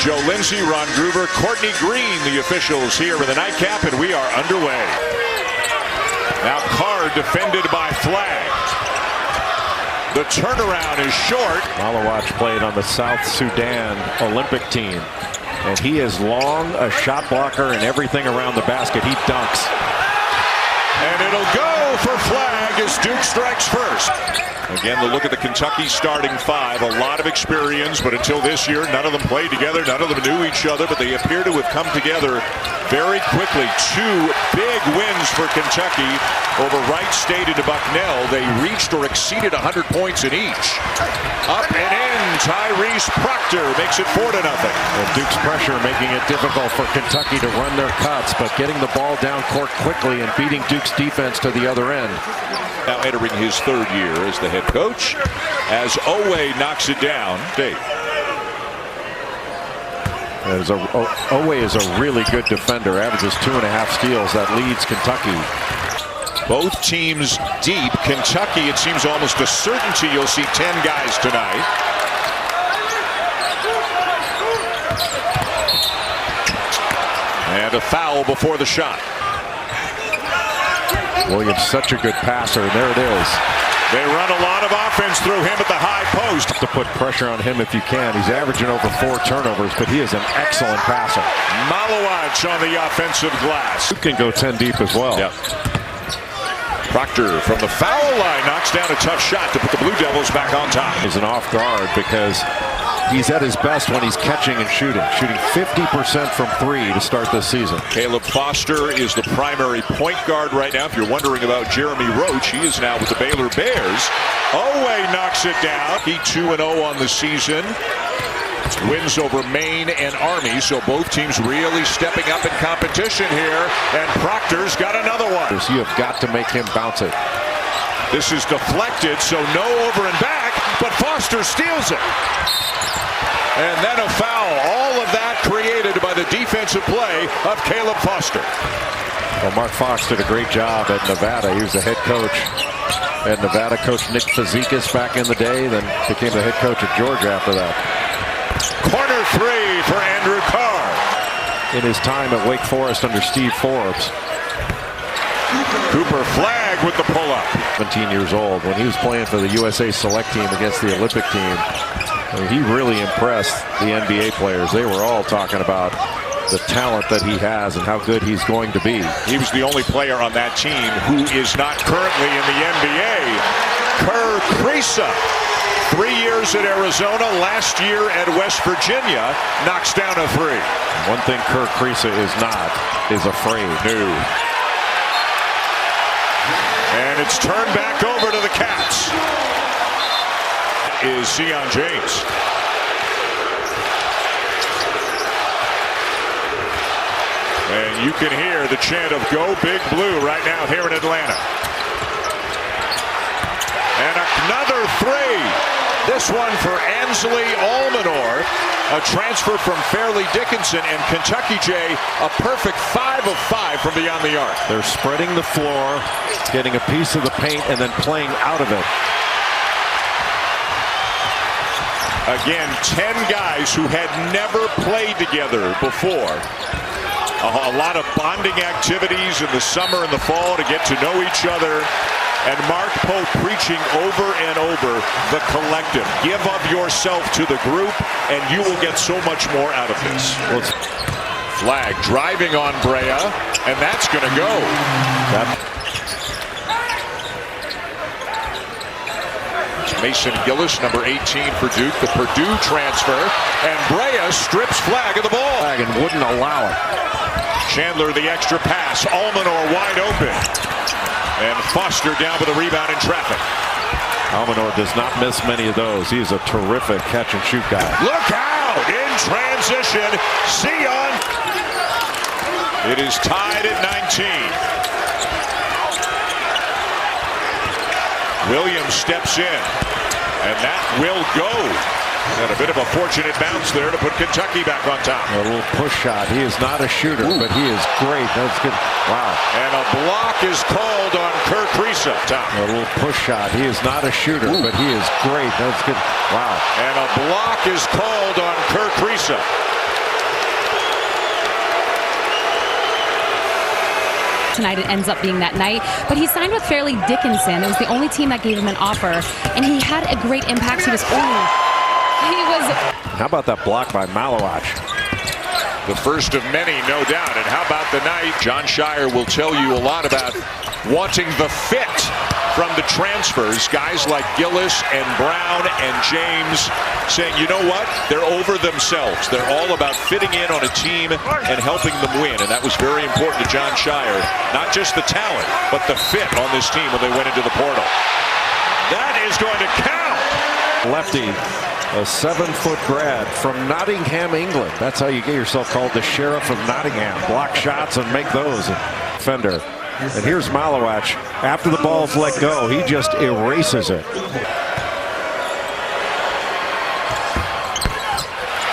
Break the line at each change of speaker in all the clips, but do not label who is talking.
Joe Lindsay, Ron Gruber, Courtney Green, the officials here in the nightcap, and we are underway. Now Carr defended by Flag. The turnaround is short.
Malawach played on the South Sudan Olympic team, and he is long, a shot blocker, and everything around the basket. He dunks.
And it'll go for Flag as Duke strikes first. Again, the look at the Kentucky starting five. A lot of experience, but until this year, none of them played together. None of them knew each other, but they appear to have come together very quickly. Two big wins for Kentucky over Wright State and Bucknell. They reached or exceeded 100 points in each. Up and in, Tyrese Proctor makes it 4-0.
Well, Duke's pressure making it difficult for Kentucky to run their cuts, but getting the ball down court quickly and beating Duke's defense to the other end.
Now entering his third year as the head coach, as Oweh knocks it down.
Oweh is a really good defender, averages 2.5 steals. That leads Kentucky.
Both teams deep. Kentucky, it seems almost a certainty you'll see 10 guys tonight. And a foul before the shot.
Williams such a good passer. There it is.
They run a lot of offense through him at the high post.
To put pressure on him if you can. He's averaging over 4 turnovers, but he is an excellent passer.
Malawach on the offensive glass.
You can go 10 deep as well.
Yep. Proctor from the foul line knocks down a tough shot to put the Blue Devils back on top.
He's an off guard because he's at his best when he's catching and shooting. Shooting 50% from 3 to start this season.
Caleb Foster is the primary point guard right now. If you're wondering about Jeremy Roach, he is now with the Baylor Bears. Oweh knocks it down. He 2-0 on the season. Wins over Maine and Army, so both teams really stepping up in competition here. And Proctor's got another one.
You have got to make him bounce it.
This is deflected, so no over and back, but Foster steals it. And then a foul. All of that created by the defensive play of Caleb Foster.
Well, Mark Fox did a great job at Nevada. He was the head coach at Nevada. Coached Nick Fazekas back in the day, then became the head coach at Georgia after that.
Corner three for Andrew Carr.
In his time at Wake Forest under Steve Forbes.
Cooper Flag with the pull-up.
17 years old. When he was playing for the USA Select team against the Olympic team, he really impressed the NBA players. They were all talking about the talent that he has and how good he's going to be.
He was the only player on that team who is not currently in the NBA. Kerr Kriisa, 3 years at Arizona, last year at West Virginia, knocks down a 3.
One thing Kerr Kriisa is not is afraid.
No. And it's turned back over to the Cats. Is Sion James. And you can hear the chant of Go Big Blue right now here in Atlanta. And another 3. This one for Ansley Almanor, a transfer from Fairleigh Dickinson, and Kentucky Jay, a perfect 5 of 5 from beyond the arc.
They're spreading the floor, getting a piece of the paint, and then playing out of it.
Again, 10 guys who had never played together before. A lot of bonding activities in the summer and the fall to get to know each other. And Mark Pope preaching over and over the collective. Give of yourself to the group, and you will get so much more out of this. Flag driving on Brea, and that's going to go. Mason Gillis, number 18 for Duke, the Purdue transfer, and Brea strips Flag of the ball.
Flag and wouldn't allow it.
Chandler the extra pass, Almanor wide open. And Foster down with a rebound in traffic.
Almanor does not miss many of those. He is a terrific catch and shoot guy.
Look out! In transition, Sion. It is tied at 19. Williams steps in, and that will go. And a bit of a fortunate bounce there to put Kentucky back on top.
A little push shot. He is not a shooter, but he is great. That's good. Wow.
And a block is called on Kerr Kriisa.
A little push shot. He is not a shooter, but he is great. That's good. Wow.
And a block is called on Kerr Kriisa.
tonight it ends up being that night. But he signed with Fairleigh Dickinson. It was the only team that gave him an offer, and he had a great impact. He was.
How about that block by Malowacz?
The first of many, no doubt. And how about the night? Jon Scheyer will tell you a lot about wanting the fit from the transfers. Guys like Gillis and Brown and James saying, you know what? They're over themselves. They're all about fitting in on a team and helping them win. And that was very important to Jon Scheyer. Not just the talent, but the fit on this team when they went into the portal. That is going to count.
Lefty. A 7-foot grad from Nottingham, England. That's how you get yourself called the Sheriff of Nottingham. Block shots and make those. Defender. And here's Malowacz. After the ball's let go, he just erases it.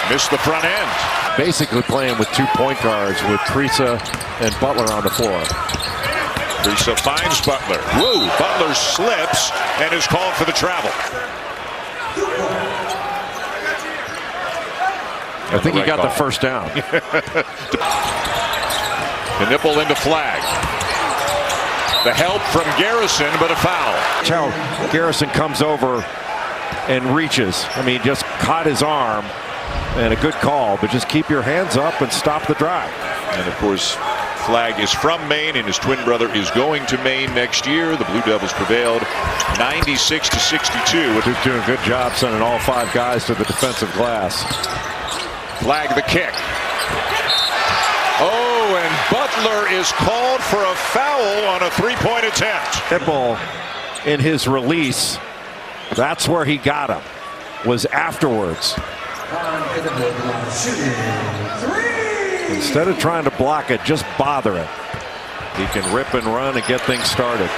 Missed the front end.
Basically playing with 2 point guards with Kriisa and Butler on the floor.
Kriisa finds Butler. Woo! Butler slips and is called for the travel.
I think he got the first down.
Nipple into flag. The help from Garrison, but a foul.
How Garrison comes over and reaches. I mean, just caught his arm, and a good call, but just keep your hands up and stop the drive.
And of course, Flag is from Maine, and his twin brother is going to Maine next year. The Blue Devils prevailed 96-62.
Duke doing a good job sending all 5 guys to the defensive glass.
Flag the kick. Oh, and Butler is called for a foul on a 3-point attempt.
Nipple in his release, that's where he got him, was afterwards. Instead of trying to block it, just bother it. He can rip and run and get things started.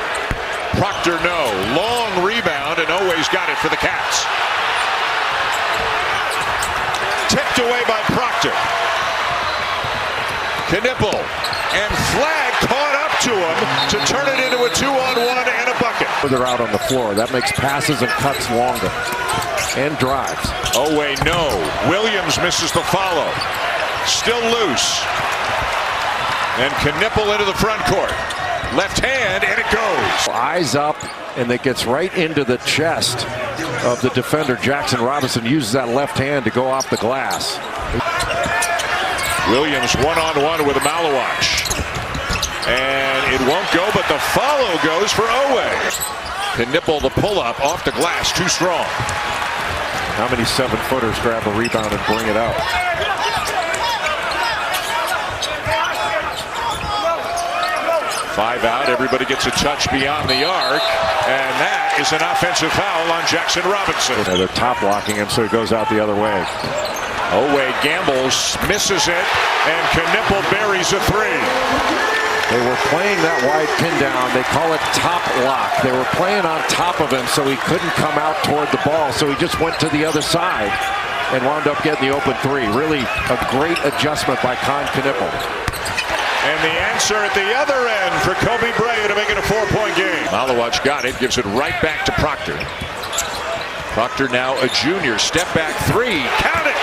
Proctor, no. Long rebound, and Oweh's got it for the Cats. Tipped away by Proctor. Knipple and Flag caught up to him to turn it into a 2-on-1 and a bucket.
They're out on the floor. That makes passes and cuts longer. And drives.
Oweh, no. Williams misses the follow. Still loose. And Knipple into the front court. Left hand, and it goes.
Eyes up, and it gets right into the chest of the defender. Jackson Robinson uses that left hand to go off the glass.
Williams one-on-one with Malowacz. And it won't go, but the follow goes for Oweh. Knipple, the pull-up off the glass, too strong.
How many 7-footers grab a rebound and bring it out?
Five out, everybody gets a touch beyond the arc, and that is an offensive foul on Jackson Robinson.
They're top blocking him, so he goes out the other way.
Oweh gambles, misses it, and Knipple buries a 3.
They were playing that wide pin down. They call it top lock. They were playing on top of him, so he couldn't come out toward the ball, so he just went to the other side and wound up getting the open 3. Really a great adjustment by Knipple.
And the answer at the other end for Kobe Bryant to make it a 4-point game. Malowacz got it, gives it right back to Proctor. Proctor now a junior, step back 3, count it!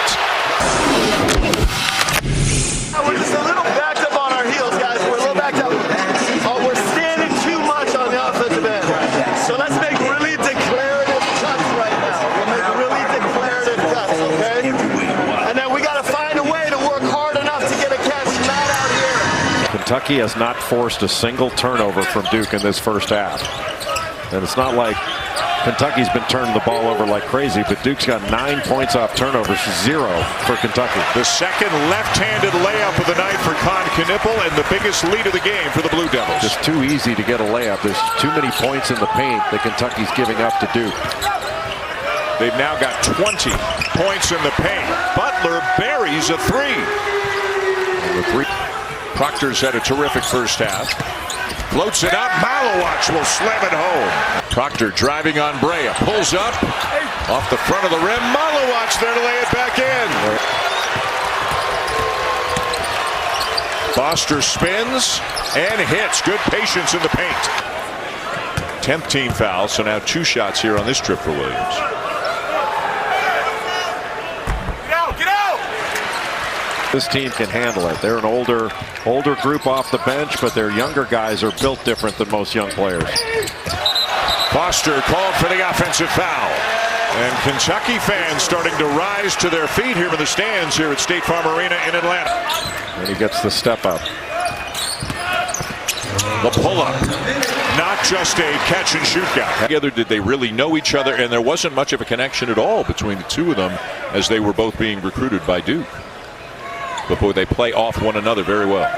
We're just a little backed up on our heels, guys. We're a little backed up. We're standing too much on the offensive end. So let's make really declarative cuts right now. We'll make really declarative cuts, okay? And then we got to find a way to work hard enough to get a catch not out here.
Kentucky has not forced a single turnover from Duke in this first half. And it's not like Kentucky's been turning the ball over like crazy, but Duke's got 9 points off turnovers, 0 for Kentucky.
The second left-handed layup of the night for Knipple, and the biggest lead of the game for the Blue Devils.
Just too easy to get a layup. There's too many points in the paint that Kentucky's giving up to Duke.
They've now got 20 points in the paint. Butler buries a 3. Proctor's had a terrific first half. Floats it up. Malowacz will slam it home. Proctor driving on Brea. Pulls up. Off the front of the rim. Malowacz there to lay it back in. Foster spins and hits. Good patience in the paint. 10th team foul. So now 2 shots here on this trip for Williams.
This team can handle it. They're an older group off the bench, but their younger guys are built different than most young players.
Foster called for the offensive foul. And Kentucky fans starting to rise to their feet here in the stands here at State Farm Arena in Atlanta.
And he gets the step up.
The pull-up, not just a catch-and-shoot guy. Together, did they really know each other? And there wasn't much of a connection at all between the two of them as they were both being recruited by Duke. But boy, they play off one another very well.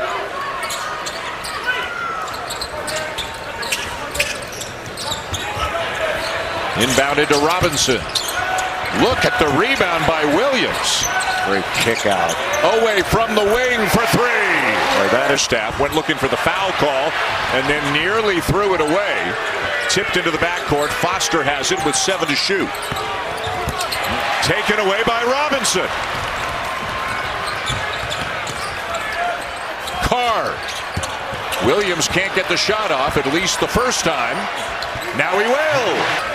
Inbounded to Robinson. Look at the rebound by Williams.
Great kick out.
Oweh from the wing for three. That is staff went looking for the foul call and then nearly threw it away. Tipped into the backcourt. Foster has it with 7 to shoot. Taken away by Robinson. Carr. Williams can't get the shot off, at least the first time. Now he will.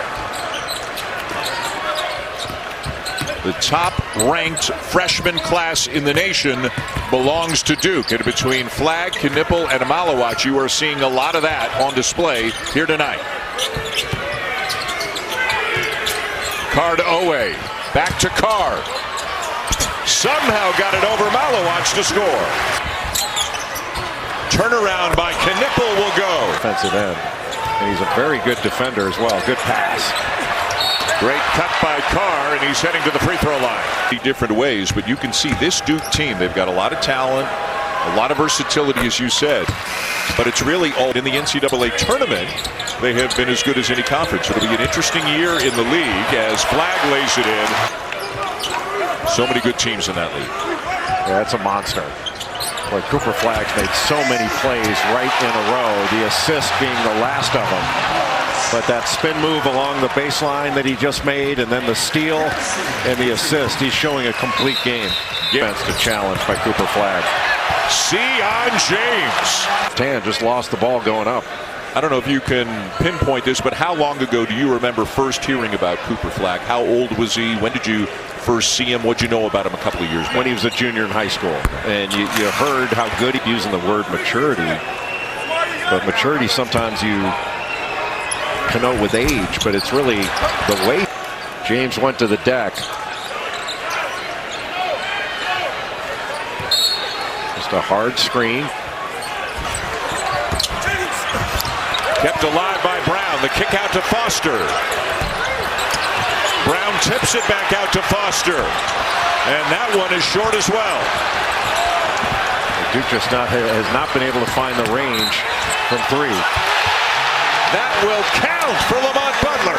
The top-ranked freshman class in the nation belongs to Duke. And between Flagg, Knipple, and Malawach, you are seeing a lot of that on display here tonight. Carr to Oweh. Back to Carr. Somehow got it over Malawach to score. Turnaround by Knipple will go.
Defensive end. And he's a very good defender as well. Good pass.
Great cut by Carr, and he's heading to the free throw line. Different ways, but you can see this Duke team, they've got a lot of talent, a lot of versatility, as you said. But it's really all in the NCAA tournament. They have been as good as any conference. It'll be an interesting year in the league as Flagg lays it in. So many good teams in that league.
Yeah, that's a monster. Boy, Cooper Flagg's made so many plays right in a row, the assist being the last of them. But that spin move along the baseline that he just made, and then the steal and the assist, he's showing a complete game. Defense to challenge by Cooper Flagg.
See on James.
Tan just lost the ball going up.
I don't know if you can pinpoint this, but how long ago do you remember first hearing about Cooper Flagg? How old was he? When did you first see him? What did you know about him a couple of years ago?
When he was a junior in high school. And you heard how good he's using the word maturity. But maturity sometimes you connote with age, but it's really the way. James went to the deck. Just a hard screen.
Kept alive by Brown. The kick out to Foster. Brown tips it back out to Foster. And that one is short as well.
Duke just has not been able to find the range from three.
That will count for Lamont Butler.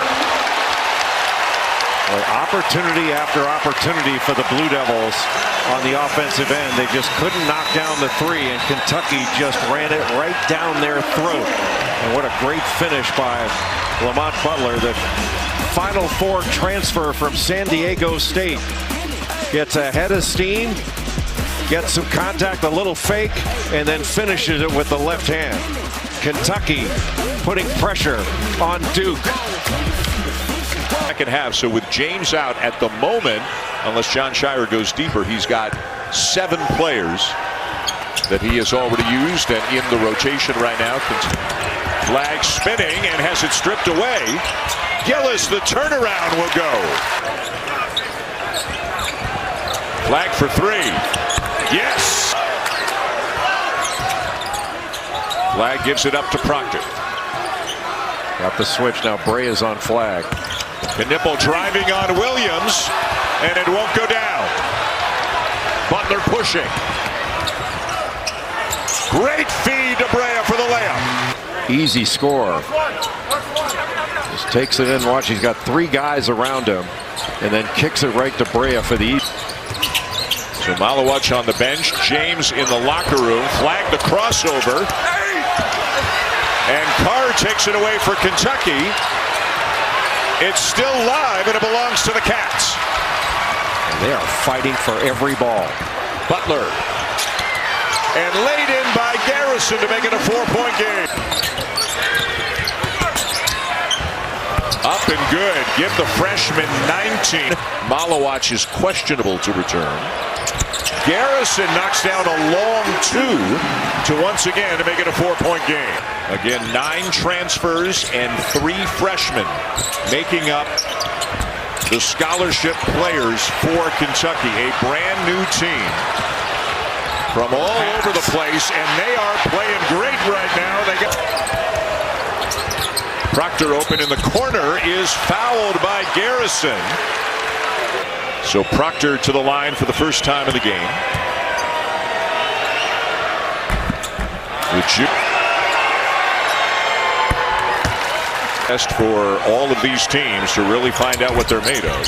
Well, opportunity after opportunity for the Blue Devils on the offensive end. They just couldn't knock down the three, and Kentucky just ran it right down their throat. And what a great finish by Lamont Butler, the Final Four transfer from San Diego State. Gets a head of steam, gets some contact, a little fake, and then finishes it with the left hand. Kentucky putting pressure on Duke.
Second half, so with James out at the moment, unless John Shire goes deeper, he's got 7 players that he has already used and in the rotation right now. Flagg spinning and has it stripped away. Gillis, the turnaround will go. Flagg for 3. Yes! Flagg gives it up to Proctor.
Got the switch now. Bray is on Flagg.
Knipple driving on Williams, and it won't go down. Butler pushing. Great feed to Brea for the layup.
Easy score. Just takes it in. Watch, he's got 3 guys around him, and then kicks it right to Brea for the easy.
So Malawach on the bench, James in the locker room. Flagg the crossover. And Carr takes it away for Kentucky. It's still live, and it belongs to the Cats.
They are fighting for every ball.
Butler. And laid in by Garrison to make it a 4-point game. Up and good. Give the freshman 19. Malawach is questionable to return. Garrison knocks down a long two to once again to make it a 4-point game. Again, 9 transfers and 3 freshmen making up the scholarship players for Kentucky. A brand new team from all over the place, and they are playing great right now. They get Proctor open in the corner, is fouled by Garrison. So Proctor to the line for the first time in the game. Best for all of these teams to really find out what they're made of.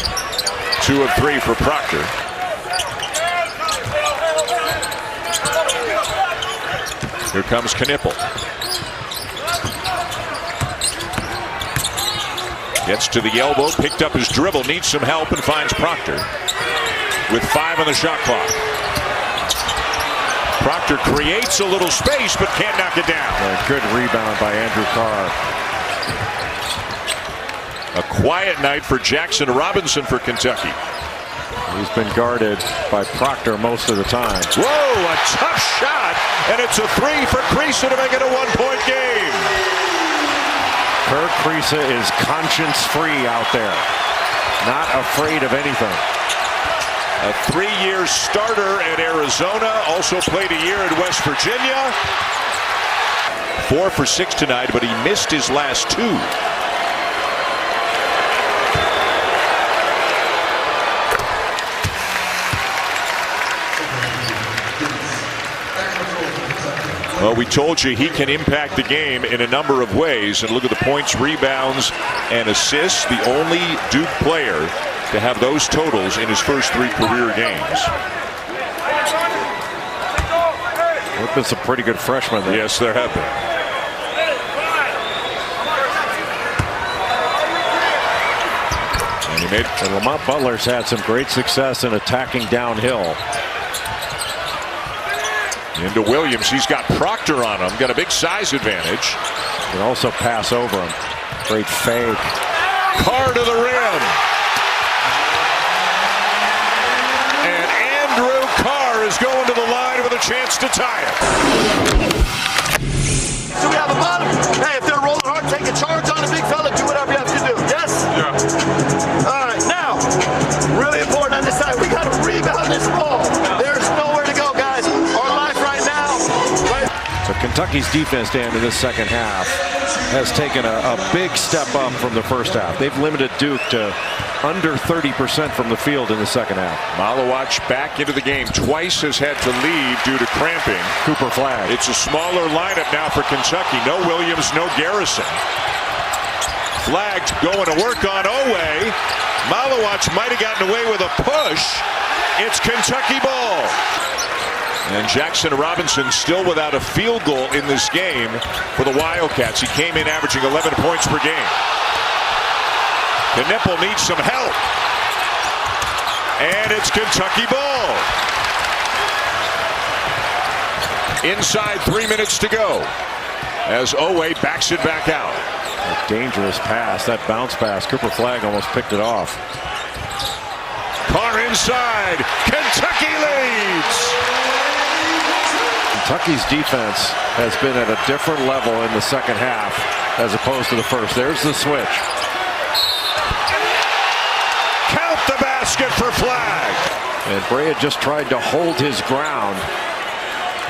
2 of 3 for Proctor. Here comes Knipple. Gets to the elbow, picked up his dribble, needs some help, and finds Proctor with 5 on the shot clock. Proctor creates a little space, but can't knock it down.
A good rebound by Andrew Carr.
A quiet night for Jackson Robinson for Kentucky.
He's been guarded by Proctor most of the time.
Whoa, a tough shot, and it's a 3 for Kriisa to make it a 1-point game.
Kirk Kriisa is conscience-free out there. Not afraid of anything.
A 3-year starter at Arizona, also played a year at West Virginia. 4 for 6 tonight, but he missed his last 2. Well, we told you he can impact the game in a number of ways. And look at the points, rebounds, and assists. The only Duke player to have those totals in his first 3 career games.
There've been some pretty good freshmen there.
Yes, there have been.
And Lamont Butler's had some great success in attacking downhill.
Into Williams. He's got Proctor on him. Got a big size advantage.
Can also pass over him. Great fake.
Carr to the rim. And Andrew Carr is going to the line with a chance to tie it.
So we have a bottom. Hey, if they're rolling hard, take a charge on the big fella. Do whatever you have to do. Yes? Yeah. All right. Now, really important on this side. We got to rebound this ball. There's nowhere to go, guys. Our life right now.
So Kentucky's defense, Dan, in this second half has taken a big step up from the first half. They've limited Duke to under 30% from the field in the second half.
Malawacz back into the game. Twice has had to leave due to cramping.
Cooper Flagg.
It's a smaller lineup now for Kentucky. No Williams, no Garrison. Flagg going to work on Oweh. Malawacz might have gotten away with a push. It's Kentucky ball. And Jackson Robinson still without a field goal in this game for the Wildcats. He came in averaging 11 points per game. Knipple needs some help. And it's Kentucky ball. Inside 3 minutes to go as Oweh backs it back out.
A dangerous pass. That bounce pass. Cooper Flagg almost picked it off.
Carr inside. Kentucky leads.
Kentucky's defense has been at a different level in the second half as opposed to the first. There's the switch.
Count the basket for Flagg.
And Brea just tried to hold his ground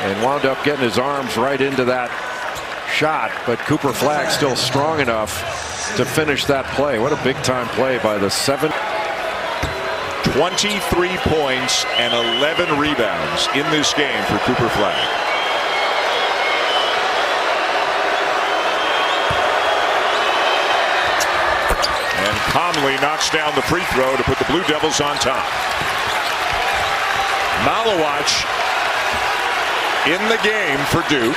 and wound up getting his arms right into that shot. But Cooper Flagg still strong enough to finish that play. What a big time play by the
23 points and 11 rebounds in this game for Cooper Flagg. And Conley knocks down the free throw to put the Blue Devils on top. Malawacz in the game for Duke.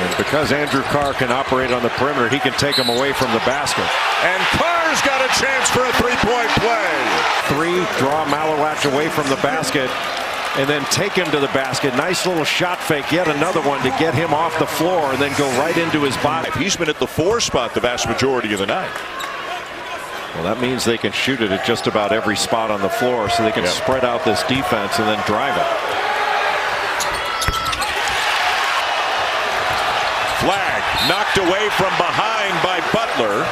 And because Andrew Carr can operate on the perimeter, he can take him away from the basket.
And Carr's got a chance for a three-point play.
Draw Malawacz away from the basket and then take him to the basket. Nice little shot fake. Yet another one to get him off the floor and then go right into his body.
He's been at the 4 spot the vast majority of the night.
Well, that means they can shoot it at just about every spot on the floor, so they can spread out this defense and then drive it.
Flag knocked away from behind by Butler.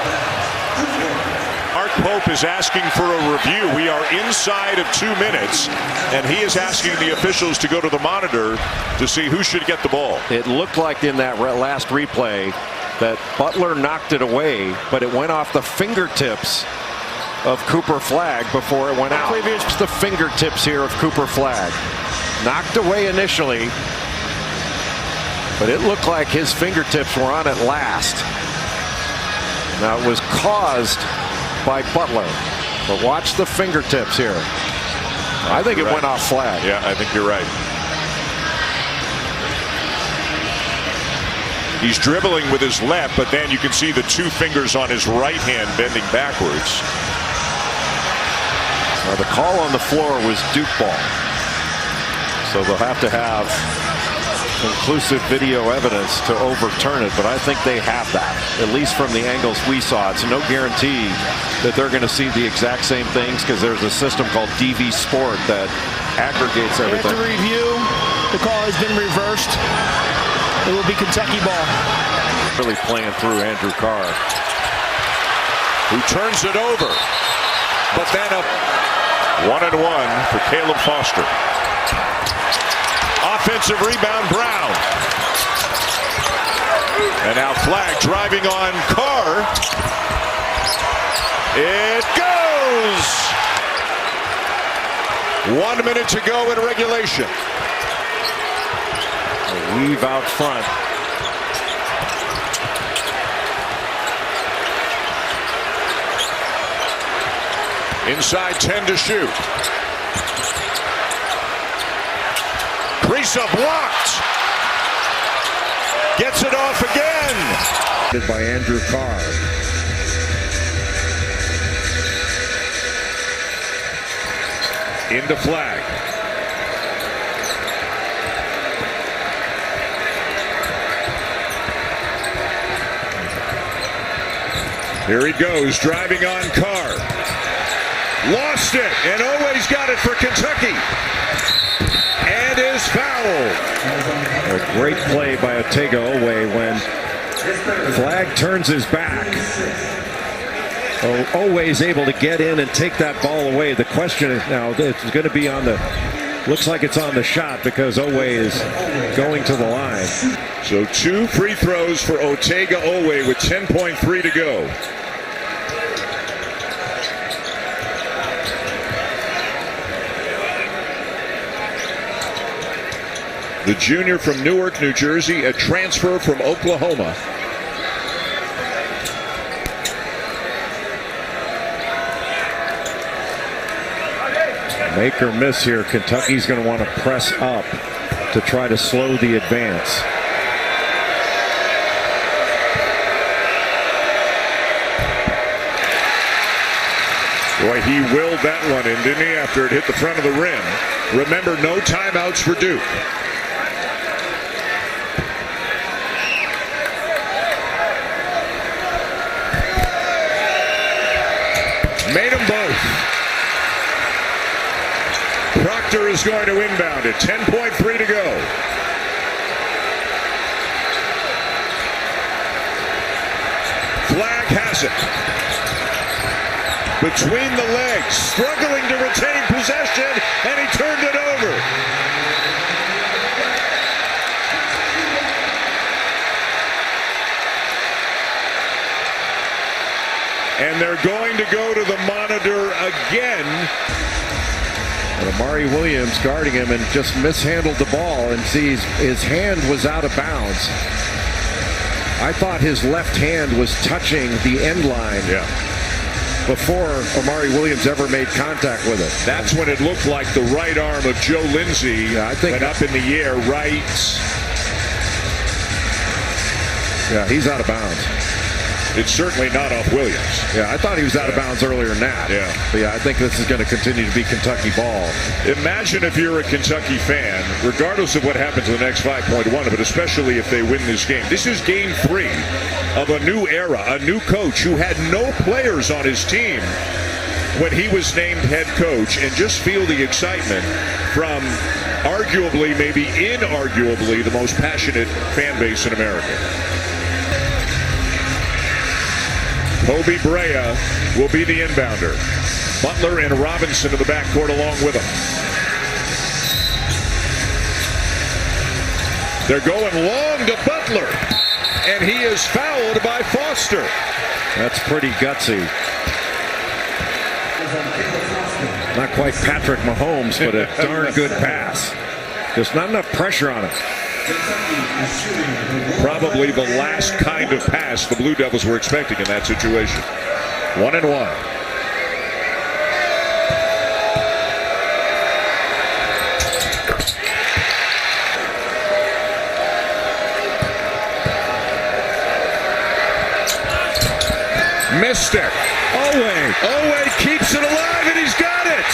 Mark Pope is asking for a review. We are inside of 2 minutes, and he is asking the officials to go to the monitor to see who should get the ball.
It looked like in that last replay that Butler knocked it away, but it went off the fingertips of Cooper Flagg before it went out. It's the fingertips here of Cooper Flagg. Knocked away initially, but it looked like his fingertips were on it last. Now it was caused by Butler, but watch the fingertips here. I think it went off Flagg.
Yeah, I think you're right. He's dribbling with his left, but then you can see the 2 fingers on his right hand bending backwards.
Now the call on the floor was Duke ball, so they'll have to have conclusive video evidence to overturn it, but I think they have that, at least from the angles we saw. It's no guarantee that they're going to see the exact same things, because there's a system called DV Sport that aggregates everything.
After review, the call has been reversed. It will be Kentucky ball.
Really playing through Andrew Carr,
who turns it over, but then a 1-and-1 for Caleb Foster. Offensive rebound, Brown. And now Flagg driving on Carr. It goes! 1 minute to go in regulation.
A weave out front.
Inside 10 to shoot. Crease up blocked. Gets it off again.
By Andrew Carr.
Into Flagg. Here he goes, driving on Carr. Lost it, and Oweh's got it for Kentucky. And is fouled.
A great play by Otega Oweh when Flagg turns his back. Oweh is able to get in and take that ball away. The question is now, it's going to be on the, looks like it's on the shot, because Oweh is going to the line.
So 2 free throws for Otega Oweh with 10.3 to go. The junior from Newark, New Jersey, a transfer from Oklahoma.
Make or miss here. Kentucky's going to want to press up to try to slow the advance.
Boy, he willed that one in, didn't he, after it hit the front of the rim. Remember, no timeouts for Duke. Made them both. Proctor is going to inbound it. 10.3 to go. Flagg has it. Between the legs, struggling to retain possession, and he turned it over. And they're going to go to the monitor again.
And Amari Williams guarding him and just mishandled the ball, and sees his hand was out of bounds. I thought his left hand was touching the end line before Amari Williams ever made contact with it.
That's when it looked like the right arm of Joe Lindsay went up in the air right.
Yeah, he's out of bounds.
It's certainly not off Williams.
Yeah, I thought he was out of bounds earlier than that.
Yeah.
But yeah, I think this is going to continue to be Kentucky ball.
Imagine if you're a Kentucky fan, regardless of what happens in the next 5.1, but especially if they win this game. This is game 3. of a new era, a new coach who had no players on his team when he was named head coach, and just feel the excitement from arguably, maybe inarguably, the most passionate fan base in America. Kobe Brea will be the inbounder. Butler and Robinson in the backcourt along with him. They're going long to Butler, and he is fouled by Foster.
That's pretty gutsy. Not quite Patrick Mahomes, but a darn good pass. There's not enough pressure on it.
Probably the last kind of pass the Blue Devils were expecting in that situation. 1-1. Missed it. Oweh keeps it alive, and he's got it.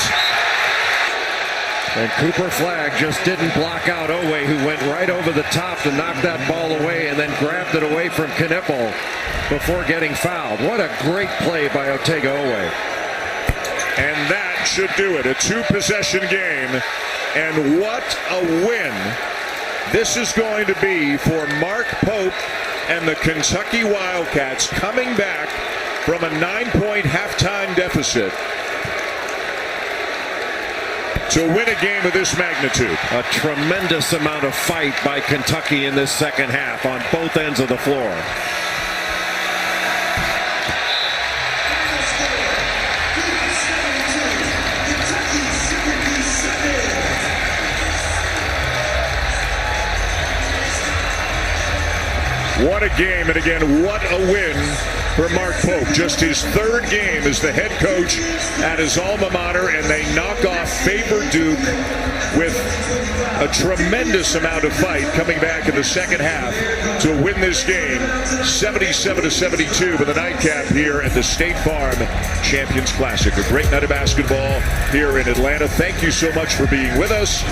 And Cooper Flagg just didn't block out Oweh, who went right over the top to knock that ball away and then grabbed it away from Knipple before getting fouled. What a great play by Otega Oweh.
And that should do it. A two-possession game. And what a win this is going to be for Mark Pope and the Kentucky Wildcats, coming back from a 9-point halftime deficit to win a game of this magnitude.
A tremendous amount of fight by Kentucky in this second half on both ends of the floor.
What a game, and again, what a win for Mark Pope. Just his third game as the head coach at his alma mater, and they knock off favored Duke with a tremendous amount of fight coming back in the second half to win this game 77-72 with a nightcap here at the State Farm Champions Classic. A great night of basketball here in Atlanta. Thank you so much for being with us.